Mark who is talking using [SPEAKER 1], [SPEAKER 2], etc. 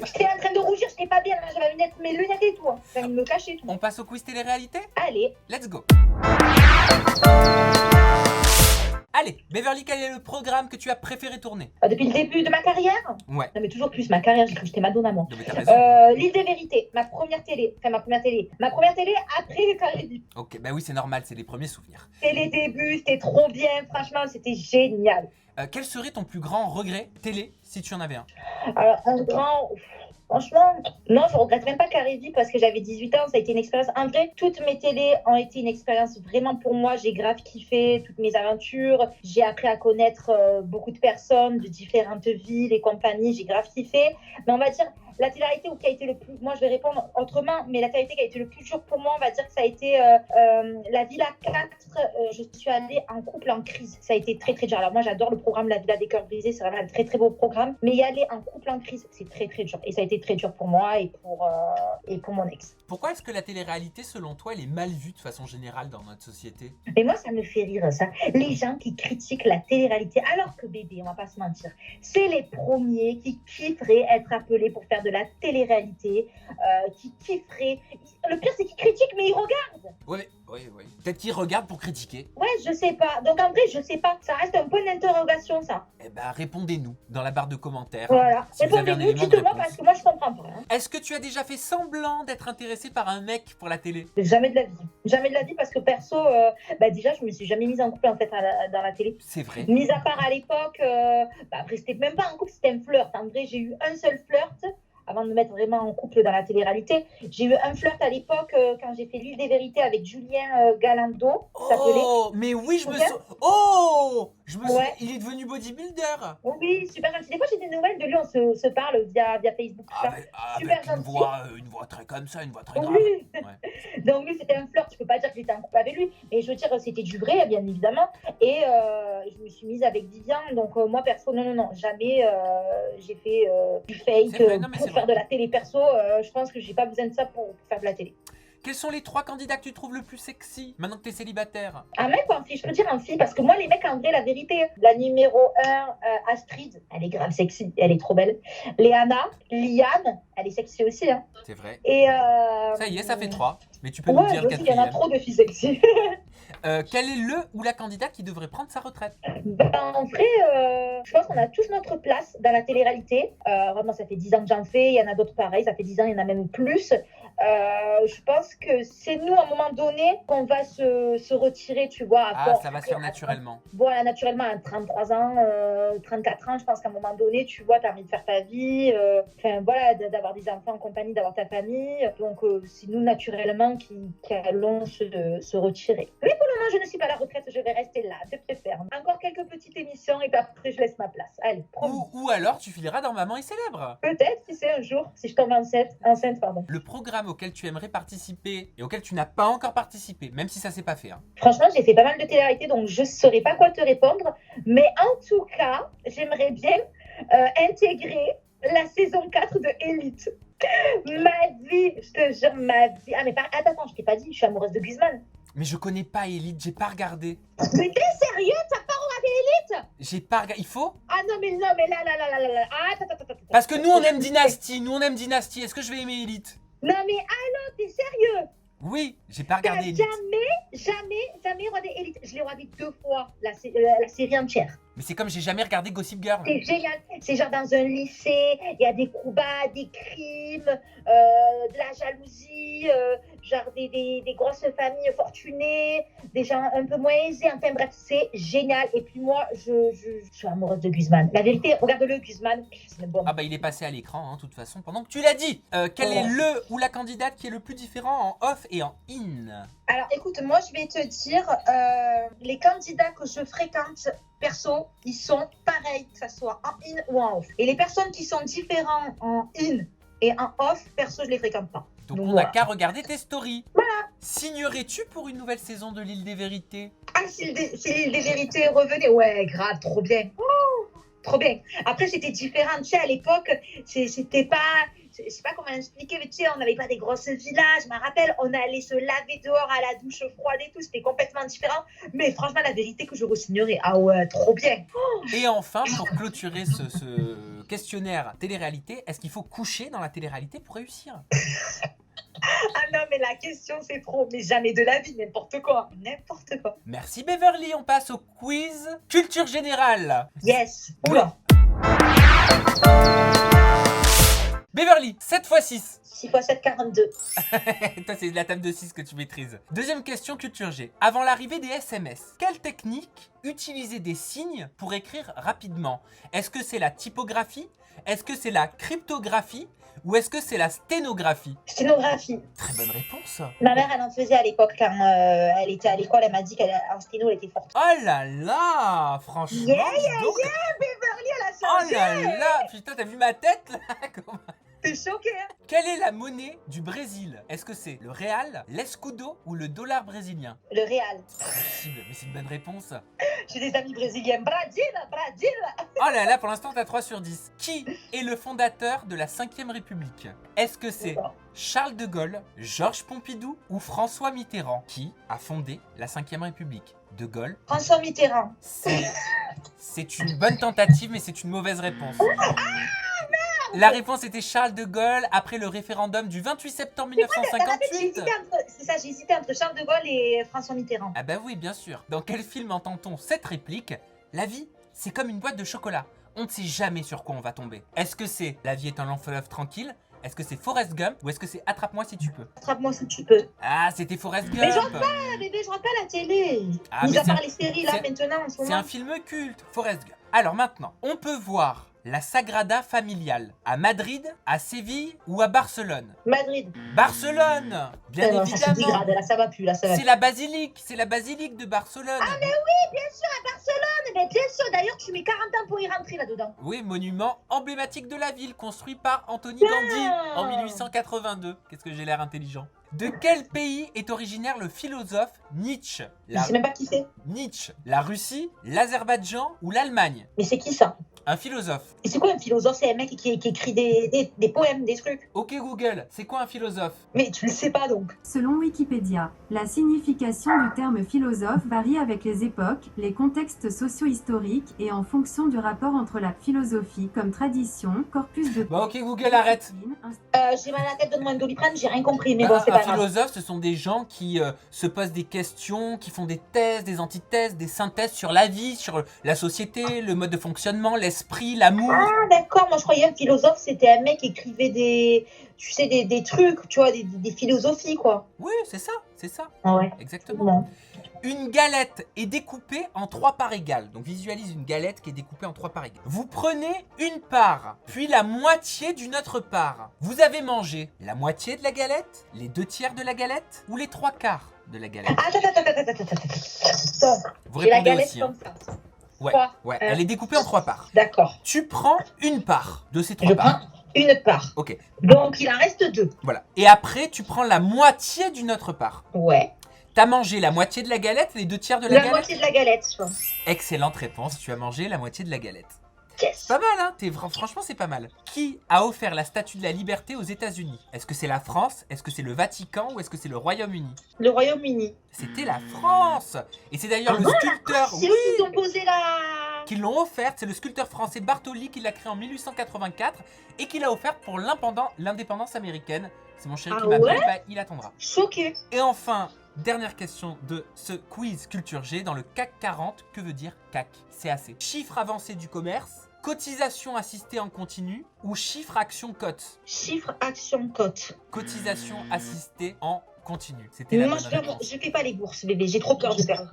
[SPEAKER 1] J'étais en train de rougir, j'étais pas bien, là, j'avais mes lunettes et tout. J'ai envie de me cacher et tout.
[SPEAKER 2] On passe au quiz télé-réalité?
[SPEAKER 1] Allez.
[SPEAKER 2] Let's go. Allez, Beverly, quel est le programme que tu as préféré tourner?
[SPEAKER 1] Depuis le début de ma carrière?
[SPEAKER 2] Ouais.
[SPEAKER 1] Non mais toujours plus, ma carrière, j'ai cru que j'étais Madonna moi.
[SPEAKER 2] Non, mais t'as raison.
[SPEAKER 1] L'île des vérités, ma première télé. Enfin ma première télé après les Caraïbes.
[SPEAKER 2] Ok, bah oui, c'est normal, c'est les premiers souvenirs.
[SPEAKER 1] C'était les débuts, c'était trop bien, franchement, c'était génial.
[SPEAKER 2] Quel serait ton plus grand regret télé, si tu en avais un?
[SPEAKER 1] Alors un grand... Franchement, non, je regrette même pas Caraïbes parce que j'avais 18 ans, ça a été une expérience. En vrai, toutes mes télés ont été une expérience vraiment pour moi. J'ai grave kiffé toutes mes aventures. J'ai appris à connaître beaucoup de personnes de différentes villes et compagnies. J'ai grave kiffé. Mais on va dire, la télé-réalité qui a été le plus... Moi, je vais répondre autrement, mais la télé-réalité qui a été le plus dur pour moi, on va dire que ça a été la Villa 4. Je suis allée en couple en crise. Ça a été très, très dur. Alors moi, j'adore le programme La Villa des cœurs brisés. C'est vraiment un très, très beau programme. Mais y aller en couple en crise, c'est très, très dur. Et ça a été très dur pour moi et pour mon ex.
[SPEAKER 2] Pourquoi est-ce que la télé-réalité, selon toi, elle est mal vue de façon générale dans notre société?
[SPEAKER 1] Mais moi, ça me fait rire, ça. Les gens qui critiquent la télé-réalité, alors que bébé, on va pas se mentir, c'est les premiers qui kifferaient être appelés pour faire de la télé-réalité, qui kifferaient... Le pire, c'est qu'ils critiquent, mais ils regardent.
[SPEAKER 2] Oui. Peut-être qu'ils regardent pour critiquer.
[SPEAKER 1] Ouais, je sais pas. Donc en vrai, je sais pas. Ça reste un point d'interrogation, ça.
[SPEAKER 2] Eh ben, répondez-nous dans la barre de commentaires.
[SPEAKER 1] Voilà.
[SPEAKER 2] Si vous avez un
[SPEAKER 1] Répondez-nous,
[SPEAKER 2] élément de
[SPEAKER 1] dites-moi,
[SPEAKER 2] réponse.
[SPEAKER 1] parce que moi, je comprends pas. Hein.
[SPEAKER 2] Est-ce que tu as déjà fait semblant d'être intéressé par un mec pour la télé?
[SPEAKER 1] Jamais de la vie. Jamais de la vie, parce que perso, déjà, je me suis jamais mise en couple, en fait, dans la télé.
[SPEAKER 2] C'est vrai.
[SPEAKER 1] Mis à part à l'époque, après, c'était même pas un couple, c'était un flirt. En vrai, j'ai eu un seul flirt. Avant de me mettre vraiment en couple dans la télé-réalité, j'ai eu un flirt à l'époque quand j'ai fait l'île des vérités avec Julien Galando.
[SPEAKER 2] Oh, mais oui, je me souviens. Oh, je me souviens.
[SPEAKER 1] Ouais.
[SPEAKER 2] Il est devenu bodybuilder.
[SPEAKER 1] Oui, super gentil. Des fois, j'ai des nouvelles de lui, on se parle via Facebook. Tout ça. Super
[SPEAKER 2] Avec une voix très comme ça, une voix très grave.
[SPEAKER 1] Oui.
[SPEAKER 2] Ouais.
[SPEAKER 1] Donc lui, c'était un flirt. Je peux pas dire que j'étais en couple avec lui, mais je veux dire, c'était du vrai, bien évidemment. Et je me suis mise avec Vivian. Donc moi, perso, non, jamais j'ai fait du fake
[SPEAKER 2] Vrai, non, mais
[SPEAKER 1] pour
[SPEAKER 2] c'est
[SPEAKER 1] faire
[SPEAKER 2] vrai.
[SPEAKER 1] de la télé perso. Je pense que j'ai pas besoin de ça pour faire de la télé.
[SPEAKER 2] Quels sont les 3 candidats que tu trouves le plus sexy maintenant que t'es célibataire?
[SPEAKER 1] Un mec ou un fille? Je peux dire un fille, parce que moi, les mecs, en vrai, la vérité, la numéro 1, Astrid, elle est grave sexy, elle est trop belle. Léana, Liane, elle est sexy aussi. Hein.
[SPEAKER 2] C'est vrai.
[SPEAKER 1] Et
[SPEAKER 2] ça y est, ça fait 3. Mais tu peux nous
[SPEAKER 1] ouais,
[SPEAKER 2] dire le
[SPEAKER 1] il y en a
[SPEAKER 2] quatrième.
[SPEAKER 1] trop de filles sexy.
[SPEAKER 2] Quel est le ou la candidate qui devrait prendre sa retraite?
[SPEAKER 1] En vrai, je pense qu'on a tous notre place dans la télé-réalité. Vraiment, ça fait 10 ans que j'en fais. Il y en a d'autres pareils. Ça fait 10 ans, il y en a même plus. Je pense que c'est nous, à un moment donné, qu'on va se retirer, tu vois.
[SPEAKER 2] Ça va se faire naturellement.
[SPEAKER 1] Voilà, naturellement, à 33 ans, 34 ans, je pense qu'à un moment donné, tu vois, tu as envie de faire ta vie. Enfin, voilà, d'avoir des enfants en compagnie, d'avoir ta famille. Donc, c'est nous, naturellement, qui allons se retirer. Mais pour le moment, je ne suis pas à la retraite. Je vais rester là, de pied ferme. Encore quelques petites émissions et puis après, je laisse ma place. Allez, promis.
[SPEAKER 2] Ou alors, tu fileras dans Maman est célèbre.
[SPEAKER 1] Peut-être, qui sait, un jour, si je tombe enceinte, pardon.
[SPEAKER 2] Le programme auquel tu aimerais participer et auquel tu n'as pas encore participé, même si ça s'est pas fait. Hein.
[SPEAKER 1] Franchement, j'ai fait pas mal de télé-réalité, donc je ne saurais pas quoi te répondre. Mais en tout cas, j'aimerais bien intégrer la saison 4 de Élite. Ma vie, je te jure, ma vie. Ah, mais attends, je t'ai pas dit, je suis amoureuse de Guzman.
[SPEAKER 2] Mais je connais pas Élite, j'ai pas regardé.
[SPEAKER 1] Mais t'es sérieux? T'as pas regardé Élite?
[SPEAKER 2] J'ai pas regardé. Il faut?
[SPEAKER 1] Ah non, mais là. Ah, attends.
[SPEAKER 2] Parce que nous on aime Dynasty, Est-ce que je vais aimer Élite?
[SPEAKER 1] Non, mais allô, t'es sérieux?
[SPEAKER 2] Oui, j'ai pas regardé Élite.
[SPEAKER 1] Jamais regardé Élite. Je l'ai regardé 2 fois, la série entière.
[SPEAKER 2] Mais c'est comme j'ai jamais regardé Gossip Girl.
[SPEAKER 1] C'est génial. C'est genre dans un lycée, il y a des combats, des crimes, de la jalousie, genre des grosses familles fortunées, des gens un peu moins aisés. Enfin bref, c'est génial. Et puis moi, je suis amoureuse de Guzman. La vérité, regarde-le, Guzman. C'est bon.
[SPEAKER 2] Ah bah il est passé à l'écran, de toute façon, pendant que tu l'as dit. Quel est le ou la candidate qui est le plus différent en off et en in?
[SPEAKER 1] Alors écoute, moi je vais te dire, les candidats que je fréquente, perso, ils sont pareils, que ça soit en in ou en off. Et les personnes qui sont différentes en in et en off, perso, je les fréquente pas.
[SPEAKER 2] Donc
[SPEAKER 1] Donc,
[SPEAKER 2] on n'a
[SPEAKER 1] voilà.
[SPEAKER 2] qu'à regarder tes stories.
[SPEAKER 1] Voilà.
[SPEAKER 2] Signerais-tu pour une nouvelle saison de l'Île des Vérités?
[SPEAKER 1] Ah, si l'île des vérités revenait, ouais, grave, trop bien. Oh, trop bien. Après, c'était différent, tu sais, à l'époque, c'était pas je sais pas comment expliquer, mais tu sais, on n'avait pas des grosses villas, je me rappelle, on allait se laver dehors à la douche froide et tout, c'était complètement différent. Mais franchement, la vérité que je re-signerais, ah ouais, trop bien.
[SPEAKER 2] Et enfin, pour clôturer ce questionnaire télé-réalité, est-ce qu'il faut coucher dans la télé-réalité pour réussir?
[SPEAKER 1] Ah non, mais la question, c'est trop, mais jamais de la vie, n'importe quoi, n'importe quoi.
[SPEAKER 2] Merci Beverly, on passe au quiz culture générale.
[SPEAKER 1] Yes, oula.
[SPEAKER 2] Beverly, 7 x 6.
[SPEAKER 1] 6 x 7, 42.
[SPEAKER 2] Toi, c'est la table de 6 que tu maîtrises. Deuxième question culture G. Avant l'arrivée des SMS, quelle technique utilisait des signes pour écrire rapidement? Est-ce que c'est la typographie? Est-ce que c'est la cryptographie? Ou est-ce que c'est la sténographie?
[SPEAKER 1] Sténographie.
[SPEAKER 2] Très bonne réponse.
[SPEAKER 1] Ma mère, elle en faisait à l'époque quand elle était à l'école. Elle m'a dit qu'en sténo, elle était forte.
[SPEAKER 2] Oh là là, franchement.
[SPEAKER 1] Yeah,
[SPEAKER 2] donc...
[SPEAKER 1] Beverly, elle a
[SPEAKER 2] Oh
[SPEAKER 1] changé.
[SPEAKER 2] là là, putain, t'as vu ma tête là? Comment...
[SPEAKER 1] T'es choquée, hein?
[SPEAKER 2] Quelle est la monnaie du Brésil? Est-ce que c'est le real, l'escudo ou le dollar brésilien?
[SPEAKER 1] Le Real.
[SPEAKER 2] Impossible, mais c'est une bonne réponse.
[SPEAKER 1] J'ai des amis brésiliens. Brésil, Brésil.
[SPEAKER 2] Oh là là, pour l'instant, t'as 3 sur 10. Qui est le fondateur de la 5ème République? Est-ce que c'est Charles de Gaulle, Georges Pompidou ou François Mitterrand? Qui a fondé la 5ème République? De Gaulle?
[SPEAKER 1] François Mitterrand.
[SPEAKER 2] C'est une bonne tentative, mais c'est une mauvaise réponse. La réponse était Charles de Gaulle après le référendum du 28 septembre 1958.
[SPEAKER 1] C'est ça, j'ai hésité entre Charles de Gaulle et François Mitterrand.
[SPEAKER 2] Ah bah oui, bien sûr. Dans quel film entend-on cette réplique? La vie, c'est comme une boîte de chocolat. On ne sait jamais sur quoi on va tomber. Est-ce que c'est La vie est un long fleuve tranquille? Est-ce que c'est Forrest Gump ou est-ce que c'est Attrape-moi si tu peux?
[SPEAKER 1] Attrape-moi si tu peux.
[SPEAKER 2] Ah, c'était Forrest Gump.
[SPEAKER 1] Mais je regarde pas, bébé, je regarde pas la télé.
[SPEAKER 2] Ah,
[SPEAKER 1] Mis à part les séries là maintenant en ce
[SPEAKER 2] c'est
[SPEAKER 1] moment.
[SPEAKER 2] un film culte, Forrest Gump. Alors maintenant, on peut voir la Sagrada Familial à Madrid, à Séville ou à Barcelone?
[SPEAKER 1] Madrid.
[SPEAKER 2] Barcelone, bien
[SPEAKER 1] Non, ça se
[SPEAKER 2] évidemment.
[SPEAKER 1] dégrade, là ça va plus, là ça va
[SPEAKER 2] C'est la basilique de Barcelone.
[SPEAKER 1] Ah mais oui, bien sûr, à Barcelone. Mais bien sûr, d'ailleurs tu mets 40 ans pour y rentrer là-dedans.
[SPEAKER 2] Oui, monument emblématique de la ville, construit par Antoni Gandhi en 1882. Qu'est-ce que j'ai l'air intelligent. De quel pays est originaire le philosophe Nietzsche?
[SPEAKER 1] Je sais même pas qui c'est.
[SPEAKER 2] Nietzsche, la Russie, l'Azerbaïdjan ou l'Allemagne?
[SPEAKER 1] Mais c'est qui ça?
[SPEAKER 2] Un philosophe.
[SPEAKER 1] Et c'est quoi un philosophe? C'est un mec qui écrit des poèmes, des trucs.
[SPEAKER 2] Ok Google, c'est quoi un philosophe?
[SPEAKER 1] Mais tu le sais pas donc.
[SPEAKER 3] Selon Wikipédia, la signification du terme philosophe varie avec les époques, les contextes socio-historiques et en fonction du rapport entre la philosophie comme tradition, corpus de...
[SPEAKER 2] Bah ok Google, arrête.
[SPEAKER 1] J'ai mal à la tête, donne-moi un Doliprane, j'ai rien compris, mais bon, c'est
[SPEAKER 2] Un
[SPEAKER 1] pas grave.
[SPEAKER 2] philosophe, ce sont des gens qui se posent des questions, qui font des thèses, des antithèses, des synthèses sur la vie, sur la société, le mode de fonctionnement, l'esprit, l'amour.
[SPEAKER 1] Ah d'accord, moi je croyais un philosophe c'était un mec qui écrivait tu sais, des trucs, tu vois, des philosophies quoi.
[SPEAKER 2] Oui, c'est ça, c'est ça.
[SPEAKER 1] Ah ouais.
[SPEAKER 2] Exactement.
[SPEAKER 1] Bon.
[SPEAKER 2] Une galette est découpée en 3 parts égales. Donc visualise une galette qui est découpée en 3 parts égales. Vous prenez une part, puis la moitié d'une autre part. Vous avez mangé la moitié de la galette, les 2/3 de la galette ou les 3/4 de la galette?
[SPEAKER 1] Attends.
[SPEAKER 2] Vous
[SPEAKER 1] J'ai la
[SPEAKER 2] répondez
[SPEAKER 1] galette
[SPEAKER 2] aussi. Hein.
[SPEAKER 1] comme ça.
[SPEAKER 2] Ouais,
[SPEAKER 1] Trois.
[SPEAKER 2] ouais. Elle est découpée en 3 parts.
[SPEAKER 1] D'accord.
[SPEAKER 2] Tu prends une part de ces 3
[SPEAKER 1] Je
[SPEAKER 2] parts.
[SPEAKER 1] prends une part.
[SPEAKER 2] Ok,
[SPEAKER 1] Donc il en reste 2.
[SPEAKER 2] voilà. Et après, tu prends la moitié d'une autre part.
[SPEAKER 1] Ouais.
[SPEAKER 2] T'as mangé la moitié de la galette, les 2/3 de la
[SPEAKER 1] La
[SPEAKER 2] galette?
[SPEAKER 1] moitié de la galette, je pense.
[SPEAKER 2] Excellente réponse, tu as mangé la moitié de la galette.
[SPEAKER 1] Yes.
[SPEAKER 2] Pas mal, hein? Franchement, c'est pas mal. Qui a offert la Statue de la Liberté aux États-Unis? Est-ce que c'est la France? Est-ce que c'est le Vatican? Ou est-ce que c'est le Royaume-Uni?
[SPEAKER 1] Le Royaume-Uni.
[SPEAKER 2] C'était la France! Et c'est d'ailleurs
[SPEAKER 1] Ah
[SPEAKER 2] le
[SPEAKER 1] bon?
[SPEAKER 2] sculpteur
[SPEAKER 1] C'est eux qui ont posé la...
[SPEAKER 2] qui l'ont offerte. C'est le sculpteur français Bartoli qui l'a créé en 1884 et qui l'a offerte pour l'indépendance américaine. C'est mon chéri
[SPEAKER 1] Ah
[SPEAKER 2] qui m'appelle,
[SPEAKER 1] ouais?
[SPEAKER 2] bah, il attendra.
[SPEAKER 1] Choqué.
[SPEAKER 2] Et enfin, dernière question de ce quiz culture G. Dans le CAC 40, que veut dire CAC? CAC. Chiffre avancé du commerce, cotisation assistée en continu ou chiffre action cote?
[SPEAKER 1] Chiffre, action, cote.
[SPEAKER 2] Cotisation assistée en continu. C'était la
[SPEAKER 1] Moi
[SPEAKER 2] bonne
[SPEAKER 1] je
[SPEAKER 2] réponse.
[SPEAKER 1] fais pas les bourses, bébé. J'ai trop peur de perdre.